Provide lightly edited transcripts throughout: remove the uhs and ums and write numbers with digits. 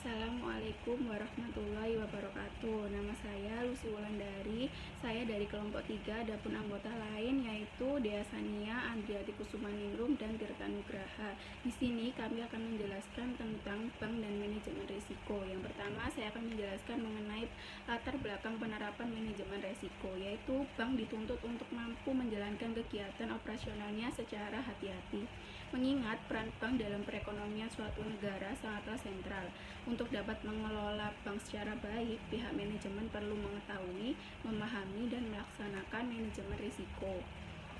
Assalamualaikum warahmatullahi wabarakatuh. Nama saya Lucy Wulandari. Saya dari kelompok 3, ada pun anggota lain yaitu Dea Sania, Andriati Kusumaningrum, dan Tirta Nugraha. Di sini kami akan menjelaskan tentang bank dan manajemen risiko. Yang pertama, saya akan menjelaskan mengenai latar belakang penerapan manajemen risiko, yaitu bank dituntut untuk mampu menjalankan kegiatan operasionalnya secara hati-hati. Mengingat peran bank dalam perekonomian suatu negara sangatlah sentral. Untuk dapat mengelola bank secara baik, pihak manajemen perlu mengetahui, memahami, dan melaksanakan manajemen risiko.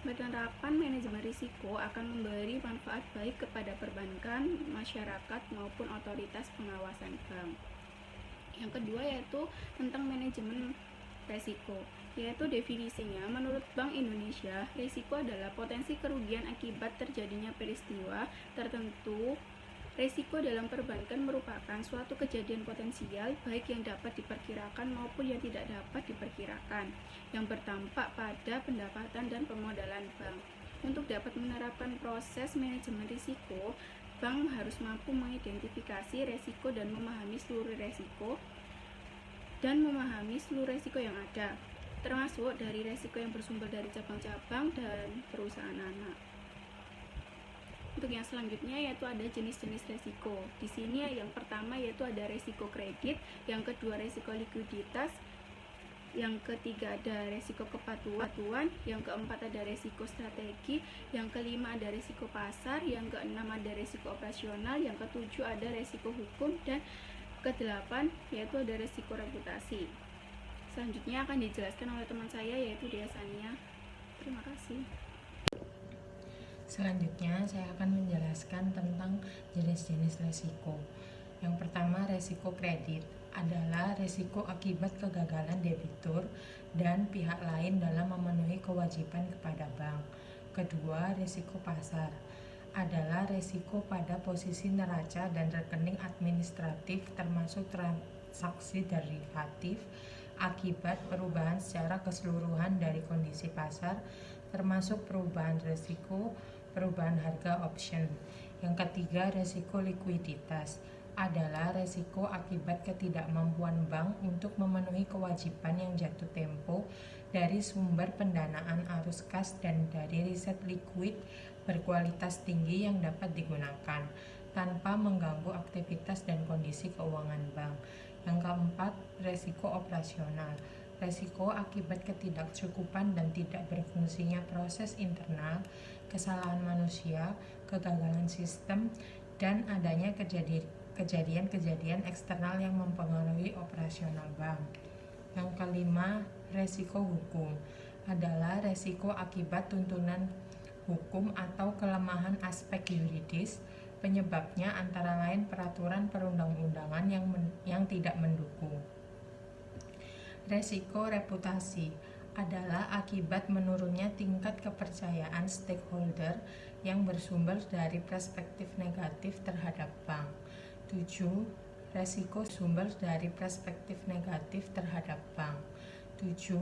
Penerapan manajemen risiko akan memberi manfaat baik kepada perbankan, masyarakat, maupun otoritas pengawasan bank. Yang kedua yaitu tentang manajemen resiko, yaitu definisinya menurut Bank Indonesia, risiko adalah potensi kerugian akibat terjadinya peristiwa tertentu. Risiko dalam perbankan merupakan suatu kejadian potensial baik yang dapat diperkirakan maupun yang tidak dapat diperkirakan, yang berdampak pada pendapatan dan pemodalan bank. Untuk dapat menerapkan proses manajemen risiko, bank harus mampu mengidentifikasi risiko dan memahami seluruh risiko yang ada, termasuk dari risiko yang bersumber dari cabang-cabang dan perusahaan anak. Untuk yang selanjutnya yaitu ada jenis-jenis risiko. Di sini yang pertama yaitu ada risiko kredit, yang kedua risiko likuiditas, yang ketiga ada risiko kepatuhan, yang keempat ada risiko strategi, yang kelima ada risiko pasar, yang keenam ada risiko operasional, yang ketujuh ada risiko hukum, dan kedelapan yaitu ada risiko reputasi. Selanjutnya akan dijelaskan oleh teman saya yaitu Dea Sania. Terima kasih. Selanjutnya saya akan menjelaskan tentang jenis-jenis risiko. Yang pertama, risiko kredit adalah risiko akibat kegagalan debitur dan pihak lain dalam memenuhi kewajiban kepada bank. Kedua, risiko pasar adalah risiko pada posisi neraca dan rekening administratif termasuk transaksi derivatif akibat perubahan secara keseluruhan dari kondisi pasar termasuk perubahan risiko, perubahan harga option. Yang ketiga, risiko likuiditas adalah risiko akibat ketidakmampuan bank untuk memenuhi kewajiban yang jatuh tempo dari sumber pendanaan arus kas dan dari riset liquid berkualitas tinggi yang dapat digunakan tanpa mengganggu aktivitas dan kondisi keuangan bank. Yang keempat, risiko operasional. Risiko akibat ketidakcukupan dan tidak berfungsinya proses internal, kesalahan manusia, kegagalan sistem, dan adanya kejadian-kejadian eksternal yang mempengaruhi operasional bank. Yang kelima, risiko hukum adalah risiko akibat tuntunan hukum atau kelemahan aspek yuridis. Penyebabnya antara lain peraturan perundang-undangan yang tidak mendukung. Risiko reputasi adalah akibat menurunnya tingkat kepercayaan stakeholder yang bersumber dari perspektif negatif terhadap bank. 7. Risiko sumber dari perspektif negatif terhadap bank. 7.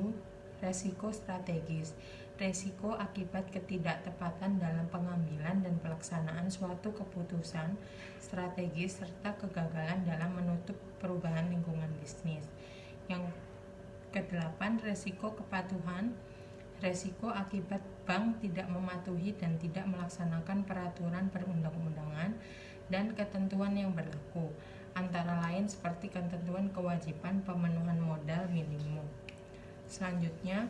Risiko strategis, risiko akibat ketidaktepatan dalam pengambilan dan pelaksanaan suatu keputusan strategis serta kegagalan dalam menutup perubahan lingkungan bisnis. Yang ke-8, risiko kepatuhan, risiko akibat bank tidak mematuhi dan tidak melaksanakan peraturan perundang-undangan dan ketentuan yang berlaku, antara lain seperti ketentuan kewajiban pemenuhan modal minimum. Selanjutnya,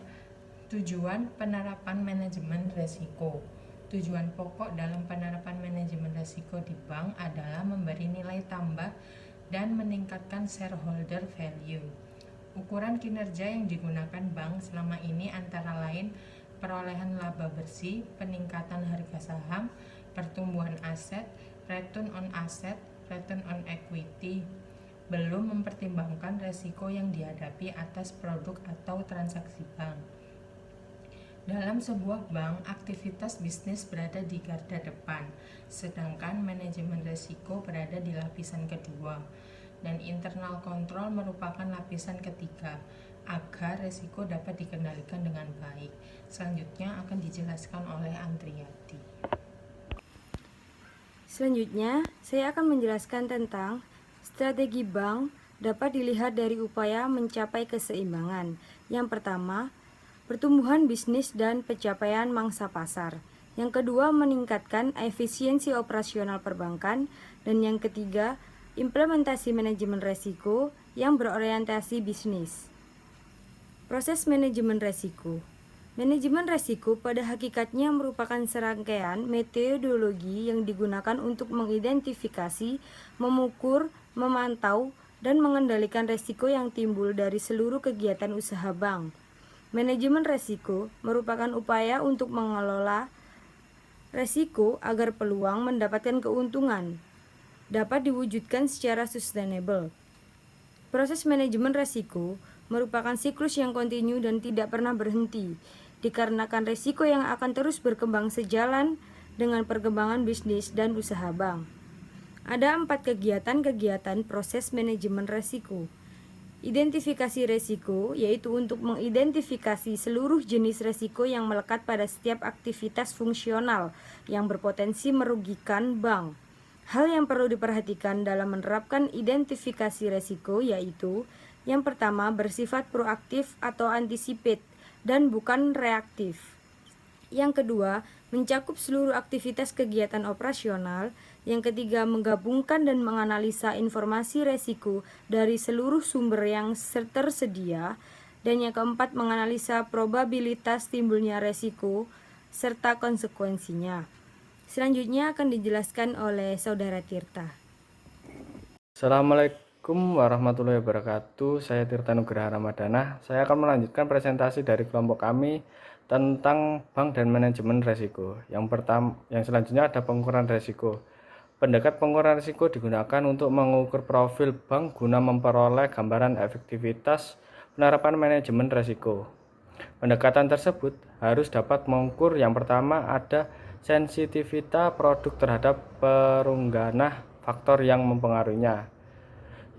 tujuan penerapan manajemen risiko. Tujuan pokok dalam penerapan manajemen risiko di bank adalah memberi nilai tambah dan meningkatkan shareholder value. Ukuran kinerja yang digunakan bank selama ini antara lain perolehan laba bersih, peningkatan harga saham, pertumbuhan aset, return on asset, return on equity, belum mempertimbangkan risiko yang dihadapi atas produk atau transaksi bank. Dalam sebuah bank, aktivitas bisnis berada di garda depan, sedangkan manajemen risiko berada di lapisan kedua, dan internal control merupakan lapisan ketiga, agar risiko dapat dikendalikan dengan baik. Selanjutnya akan dijelaskan oleh Andriati. Selanjutnya, saya akan menjelaskan tentang Strategi bank dapat dilihat dari upaya mencapai keseimbangan. Yang pertama, pertumbuhan bisnis dan pencapaian mangsa pasar. Yang kedua, meningkatkan efisiensi operasional perbankan. Dan yang ketiga, implementasi manajemen resiko yang berorientasi bisnis. Proses manajemen resiko. Manajemen resiko pada hakikatnya merupakan serangkaian metodologi yang digunakan untuk mengidentifikasi, mengukur, memantau, dan mengendalikan resiko yang timbul dari seluruh kegiatan usaha bank. Manajemen resiko merupakan upaya untuk mengelola resiko agar peluang mendapatkan keuntungan dapat diwujudkan secara sustainable. Proses manajemen resiko merupakan siklus yang kontinu dan tidak pernah berhenti, dikarenakan resiko yang akan terus berkembang sejalan dengan perkembangan bisnis dan usaha bank. Ada 4 kegiatan proses manajemen resiko. Identifikasi resiko, yaitu untuk mengidentifikasi seluruh jenis resiko yang melekat pada setiap aktivitas fungsional yang berpotensi merugikan bank. Hal yang perlu diperhatikan dalam menerapkan identifikasi resiko yaitu: yang pertama, bersifat proaktif atau anticipate dan bukan reaktif. Yang kedua, mencakup seluruh aktivitas kegiatan operasional. Yang ketiga, menggabungkan dan menganalisa informasi resiko dari seluruh sumber yang tersedia. Dan yang keempat, menganalisa probabilitas timbulnya resiko serta konsekuensinya. Selanjutnya akan dijelaskan oleh Saudara Tirta. Assalamualaikum warahmatullahi wabarakatuh. Saya Tirta Nugraha Ramadana. Saya akan melanjutkan presentasi dari kelompok kami tentang bank dan manajemen resiko. Yang selanjutnya ada pengukuran resiko. Pendekat pengukuran risiko digunakan untuk mengukur profil bank guna memperoleh gambaran efektivitas penerapan manajemen risiko. Pendekatan tersebut harus dapat mengukur yang pertama ada sensitivitas produk terhadap perungganah faktor yang mempengaruhinya.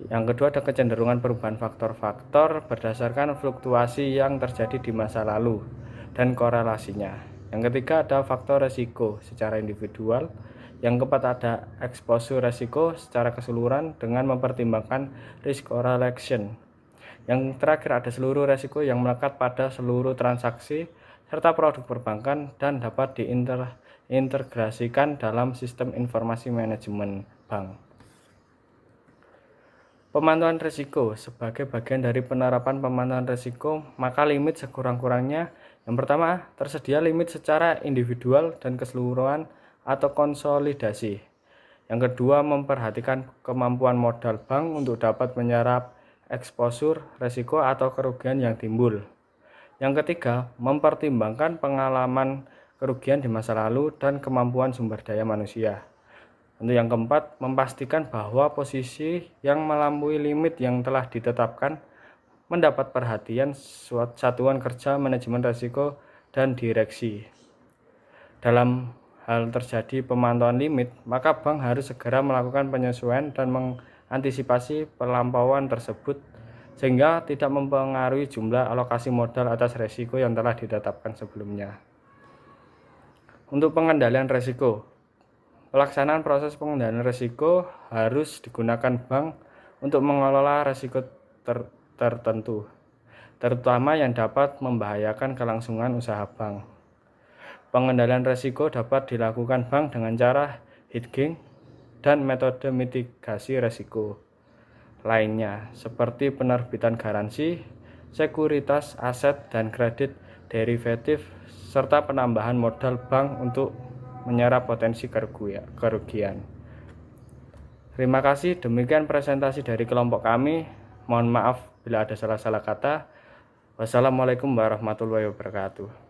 Yang kedua ada kecenderungan perubahan faktor-faktor berdasarkan fluktuasi yang terjadi di masa lalu dan korelasinya. Yang ketiga ada faktor risiko secara individual. Yang keempat ada exposure resiko secara keseluruhan dengan mempertimbangkan risk correlation. Yang terakhir ada seluruh resiko yang melekat pada seluruh transaksi serta produk perbankan dan dapat diintegrasikan dalam sistem informasi manajemen bank. Pemantauan risiko sebagai bagian dari penerapan pemantauan risiko, maka limit sekurang-kurangnya. Yang pertama, tersedia limit secara individual dan keseluruhan atau konsolidasi. Yang kedua, memperhatikan kemampuan modal bank untuk dapat menyerap eksposur, risiko atau kerugian yang timbul. Yang ketiga, mempertimbangkan pengalaman kerugian di masa lalu dan kemampuan sumber daya manusia. Untuk yang keempat, memastikan bahwa posisi yang melampaui limit yang telah ditetapkan mendapat perhatian satuan kerja manajemen risiko dan direksi. Dalam hal terjadi pemantauan limit, maka bank harus segera melakukan penyesuaian dan mengantisipasi pelampauan tersebut sehingga tidak mempengaruhi jumlah alokasi modal atas risiko yang telah ditetapkan sebelumnya. Untuk pengendalian risiko, pelaksanaan proses pengendalian risiko harus digunakan bank untuk mengelola risiko tertentu, terutama yang dapat membahayakan kelangsungan usaha bank. Pengendalian risiko dapat dilakukan bank dengan cara hedging dan metode mitigasi risiko lainnya seperti penerbitan garansi, sekuritas aset dan kredit derivatif, serta penambahan modal bank untuk menyerap potensi kerugian. Terima kasih, demikian presentasi dari kelompok kami. Mohon maaf bila ada salah-salah kata. Wassalamualaikum warahmatullahi wabarakatuh.